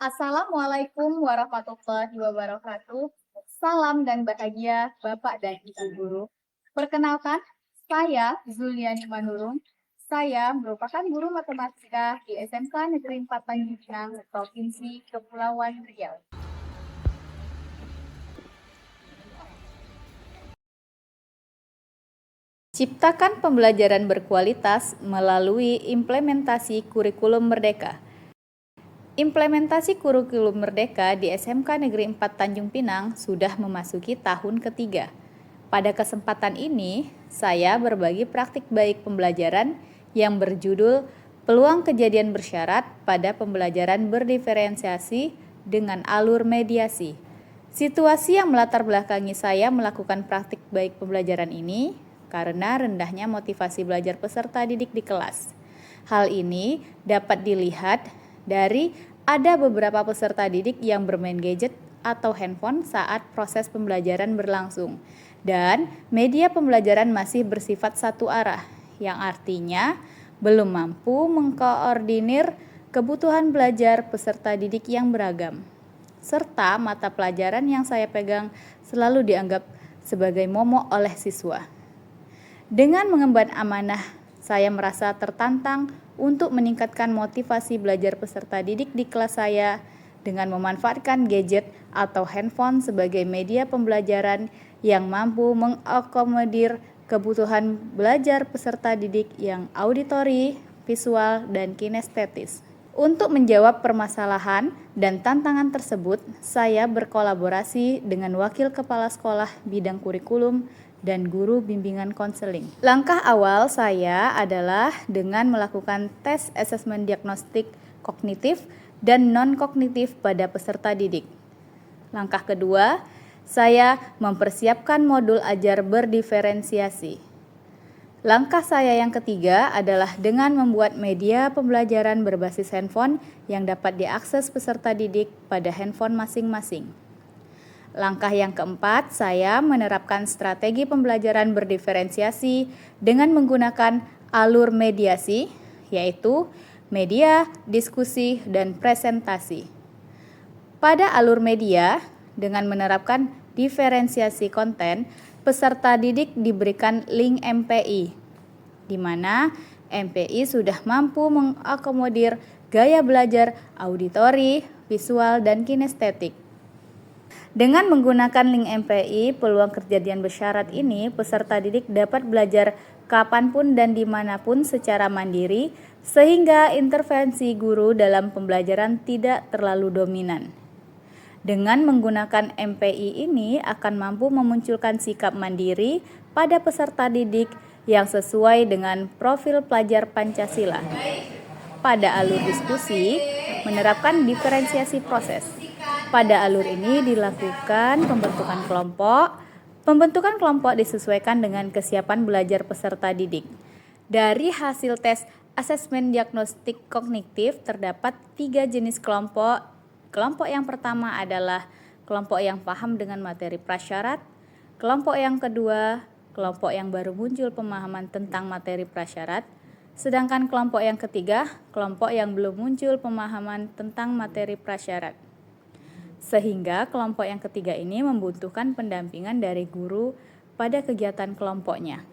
Assalamualaikum warahmatullahi wabarakatuh. Salam dan bahagia Bapak dan Ibu guru. Perkenalkan, saya Zuliani Manurung. Saya merupakan guru matematika di SMK Negeri 4 Tanjung Pinang, Provinsi Kepulauan Riau. Ciptakan pembelajaran berkualitas melalui implementasi kurikulum merdeka. Implementasi kurikulum merdeka di SMK Negeri 4 Tanjung Pinang sudah memasuki tahun ketiga. Pada kesempatan ini, saya berbagi praktik baik pembelajaran yang berjudul Peluang Kejadian Bersyarat pada Pembelajaran Berdiferensiasi dengan Alur Mediasi. Situasi yang melatar belakangi saya melakukan praktik baik pembelajaran ini karena rendahnya motivasi belajar peserta didik di kelas. Hal ini dapat dilihat dari ada beberapa peserta didik yang bermain gadget atau handphone saat proses pembelajaran berlangsung, dan media pembelajaran masih bersifat satu arah, yang artinya belum mampu mengkoordinir kebutuhan belajar peserta didik yang beragam, serta mata pelajaran yang saya pegang selalu dianggap sebagai momok oleh siswa. Dengan mengemban amanah, saya merasa tertantang untuk meningkatkan motivasi belajar peserta didik di kelas saya dengan memanfaatkan gadget atau handphone sebagai media pembelajaran yang mampu mengakomodir kebutuhan belajar peserta didik yang auditori, visual, dan kinestetis. Untuk menjawab permasalahan dan tantangan tersebut, saya berkolaborasi dengan Wakil Kepala Sekolah Bidang Kurikulum dan guru bimbingan konseling. Langkah awal saya adalah dengan melakukan tes asesmen diagnostik kognitif dan non-kognitif pada peserta didik. Langkah kedua, saya mempersiapkan modul ajar berdiferensiasi. Langkah saya yang ketiga adalah dengan membuat media pembelajaran berbasis handphone yang dapat diakses peserta didik pada handphone masing-masing. Langkah yang keempat, saya menerapkan strategi pembelajaran berdiferensiasi dengan menggunakan alur mediasi, yaitu media, diskusi, dan presentasi. Pada alur media, dengan menerapkan diferensiasi konten, peserta didik diberikan link MPI, di mana MPI sudah mampu mengakomodir gaya belajar auditori, visual, dan kinestetik. Dengan menggunakan link MPI, peluang kejadian bersyarat ini, peserta didik dapat belajar kapanpun dan dimanapun secara mandiri, sehingga intervensi guru dalam pembelajaran tidak terlalu dominan. Dengan menggunakan MPI ini akan mampu memunculkan sikap mandiri pada peserta didik yang sesuai dengan profil pelajar Pancasila. Pada alur diskusi, menerapkan diferensiasi proses. Pada alur ini dilakukan pembentukan kelompok. Pembentukan kelompok disesuaikan dengan kesiapan belajar peserta didik. Dari hasil tes asesmen diagnostik kognitif terdapat 3 jenis kelompok. Kelompok yang pertama adalah kelompok yang paham dengan materi prasyarat. Kelompok yang kedua, kelompok yang baru muncul pemahaman tentang materi prasyarat. Sedangkan kelompok yang ketiga, kelompok yang belum muncul pemahaman tentang materi prasyarat. Sehingga kelompok yang ketiga ini membutuhkan pendampingan dari guru pada kegiatan kelompoknya.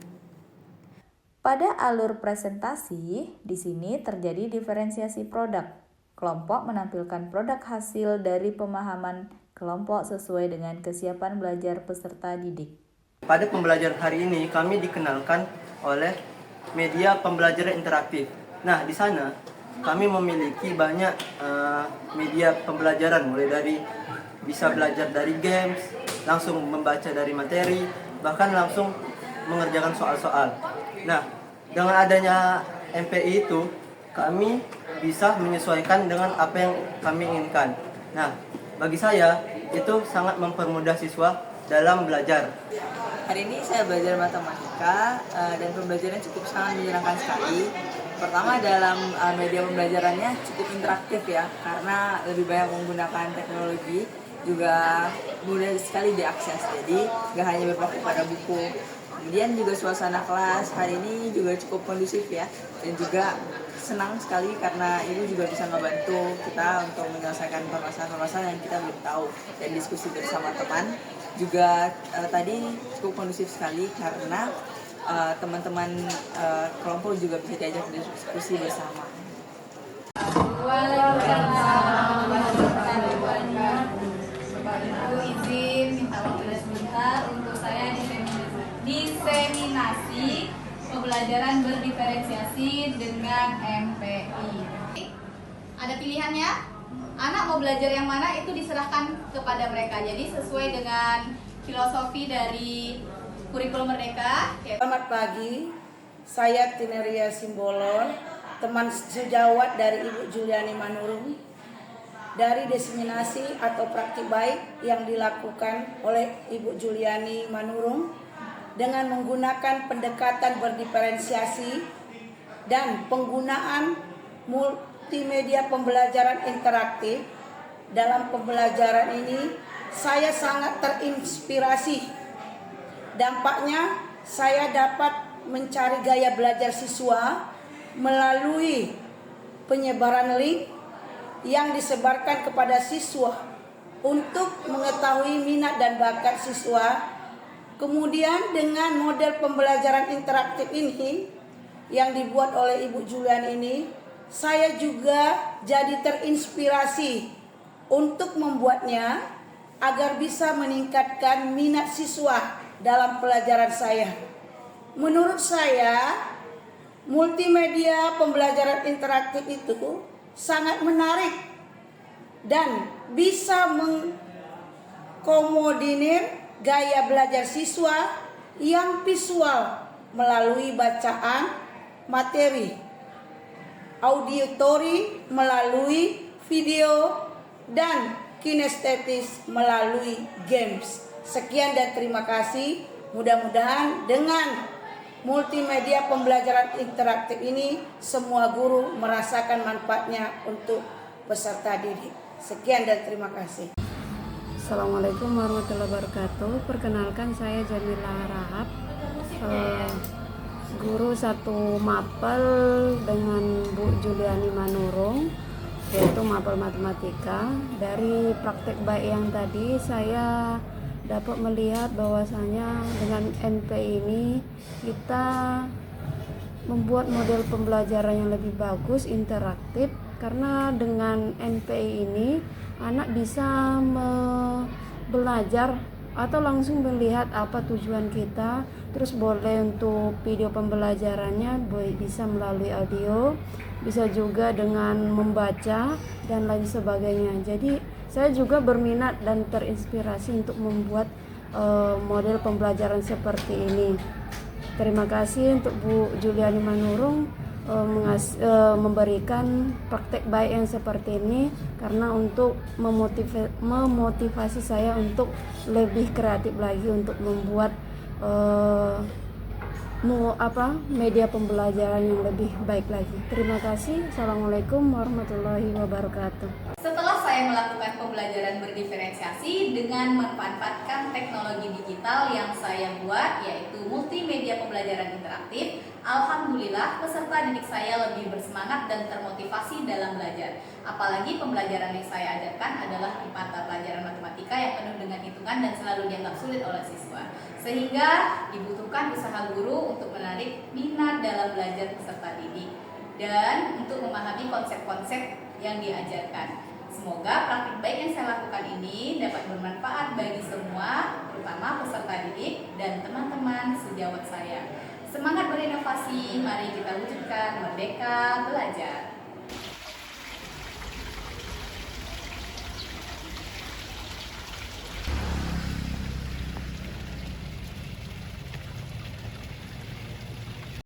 Pada alur presentasi, di sini terjadi diferensiasi produk. Kelompok menampilkan produk hasil dari pemahaman kelompok sesuai dengan kesiapan belajar peserta didik. Pada pembelajaran hari ini, kami dikenalkan oleh media pembelajaran interaktif. Nah, di sana kami memiliki banyak media pembelajaran, mulai dari bisa belajar dari games, langsung membaca dari materi, bahkan langsung mengerjakan soal-soal. Nah, dengan adanya MPI itu, kami bisa menyesuaikan dengan apa yang kami inginkan. Nah, bagi saya itu sangat mempermudah siswa dalam belajar. Hari ini saya belajar matematika dan pembelajarannya cukup sangat menyenangkan sekali. Pertama, dalam media pembelajarannya cukup interaktif ya, karena lebih banyak menggunakan teknologi, juga mudah sekali diakses. Jadi nggak hanya berpaku pada buku. Kemudian juga suasana kelas hari ini juga cukup kondusif ya, dan juga senang sekali karena ibu juga bisa ngebantu kita untuk menyelesaikan permasalahan-permasalahan yang kita belum tahu, dan diskusi bersama teman juga tadi cukup kondusif sekali karena teman-teman kelompok juga bisa diajak diskusi bersama. Waalaikumsalam warahmatullahi wabarakatuh. Bapak Ibu izin minta waktu sebentar untuk saya diseminasi pembelajaran berdiferensiasi dengan MPI. Ada pilihannya? Anak mau belajar yang mana itu diserahkan kepada mereka. Jadi sesuai dengan filosofi dari kurikulum Merdeka. Selamat pagi, saya Tineria Simbolon, teman sejawat dari Ibu Juliani Manurung. Dari diseminasi atau praktik baik yang dilakukan oleh Ibu Juliani Manurung dengan menggunakan pendekatan berdiferensiasi dan penggunaan multimedia pembelajaran interaktif. Dalam pembelajaran ini saya sangat terinspirasi. Dampaknya saya dapat mencari gaya belajar siswa melalui penyebaran link yang disebarkan kepada siswa untuk mengetahui minat dan bakat siswa. Kemudian dengan model pembelajaran interaktif ini yang dibuat oleh Ibu Julian ini, saya juga jadi terinspirasi untuk membuatnya agar bisa meningkatkan minat siswa dalam pelajaran saya. Menurut saya, multimedia pembelajaran interaktif itu sangat menarik dan bisa mengkomodir gaya belajar siswa yang visual melalui bacaan materi, auditori melalui video, dan kinestetis melalui games. Sekian dan terima kasih. Mudah-mudahan dengan multimedia pembelajaran interaktif ini semua guru merasakan manfaatnya untuk peserta didik. Sekian dan terima kasih. Assalamualaikum warahmatullahi wabarakatuh. Perkenalkan, saya Jamila Rahab, guru satu mapel dengan Bu Juliani Manurung, yaitu mapel matematika. Dari praktek baik yang tadi saya dapat melihat bahwasanya dengan NP ini kita membuat model pembelajaran yang lebih bagus, interaktif, karena dengan NPI ini anak bisa belajar atau langsung melihat apa tujuan kita. Terus boleh untuk video pembelajarannya bisa melalui audio, bisa juga dengan membaca dan lain sebagainya. Jadi saya juga berminat dan terinspirasi untuk membuat model pembelajaran seperti ini. Terima kasih untuk Bu Juliani Manurung memberikan praktek baik yang seperti ini, karena untuk memotivasi saya untuk lebih kreatif lagi untuk membuat media pembelajaran yang lebih baik lagi. Terima kasih. Assalamualaikum warahmatullahi wabarakatuh. Setelah saya melakukan pembelajaran berdiferensiasi dengan memanfaatkan teknologi digital yang saya buat, yaitu multimedia pembelajaran interaktif, alhamdulillah peserta didik saya lebih bersemangat dan termotivasi dalam belajar. Apalagi pembelajaran yang saya ajarkan adalah mata pelajaran matematika yang penuh dengan hitungan dan selalu dianggap sulit oleh siswa. Sehingga dibutuhkan usaha guru untuk menarik minat dalam belajar peserta didik dan untuk memahami konsep-konsep yang diajarkan. Semoga praktik baik yang saya lakukan ini dapat bermanfaat bagi semua, terutama peserta didik dan teman-teman sejawat saya. Semangat berinovasi, mari kita wujudkan Merdeka Belajar.